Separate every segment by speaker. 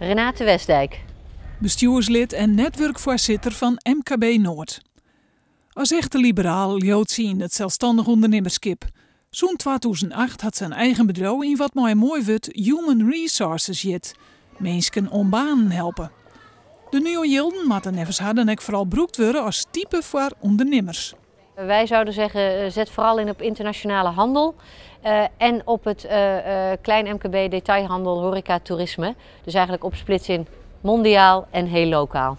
Speaker 1: Renate Westdijk.
Speaker 2: Bestuurslid en netwerkvoorzitter van MKB Noord. Als echte liberaal liet zien het zelfstandig ondernemerskip. Zo'n 2008 had zijn eigen bedrijf in wat maar mooi wordt Human Resources jit. Mensen om banen helpen. De nieuwe Jilden moeten nevens hadden en vooral broekt worden als type voor ondernemers.
Speaker 1: Wij zouden zeggen, zet vooral in op internationale handel en op het klein MKB, detailhandel, horeca, toerisme. Dus eigenlijk opsplits in mondiaal en heel lokaal.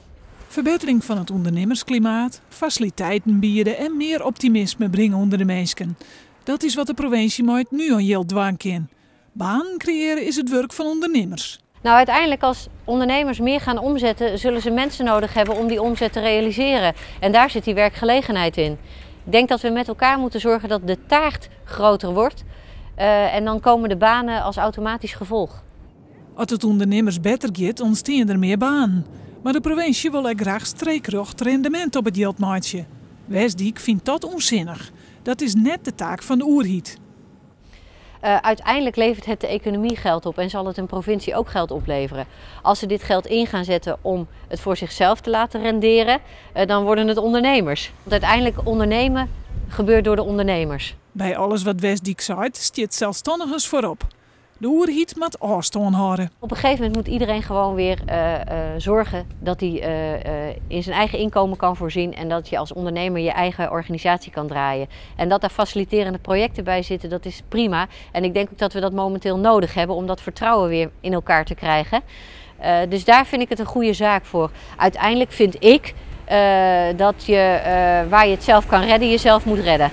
Speaker 2: Verbetering van het ondernemersklimaat, faciliteiten bieden en meer optimisme brengen onder de mensen. Dat is wat de provincie nooit nu al heel dwang kan. Banen creëren is het werk van ondernemers.
Speaker 1: Nou, uiteindelijk als ondernemers meer gaan omzetten, zullen ze mensen nodig hebben om die omzet te realiseren. En daar zit die werkgelegenheid in. Ik denk dat we met elkaar moeten zorgen dat de taart groter wordt. En dan komen de banen als automatisch gevolg.
Speaker 2: Als het ondernemers beter gaat, ontstaan er meer banen. Maar de provincie wil ook graag streekrecht rendement op het geldmaatje. Westdijk vindt dat onzinnig. Dat is net de taak van de oerhiet.
Speaker 1: Uiteindelijk levert het de economie geld op en zal het een provincie ook geld opleveren. Als ze dit geld in gaan zetten om het voor zichzelf te laten renderen, dan worden het ondernemers. Want uiteindelijk ondernemen gebeurt door de ondernemers.
Speaker 2: Bij alles wat Westdijk zegt, staat zelfstandigers voorop. De oerhiet moet afstand houden.
Speaker 1: Op een gegeven moment moet iedereen gewoon weer zorgen dat hij in zijn eigen inkomen kan voorzien en dat je als ondernemer je eigen organisatie kan draaien. En dat daar faciliterende projecten bij zitten, dat is prima. En ik denk ook dat we dat momenteel nodig hebben om dat vertrouwen weer in elkaar te krijgen. Dus daar vind ik het een goede zaak voor. Uiteindelijk vind ik dat je waar je het zelf kan redden, jezelf moet redden.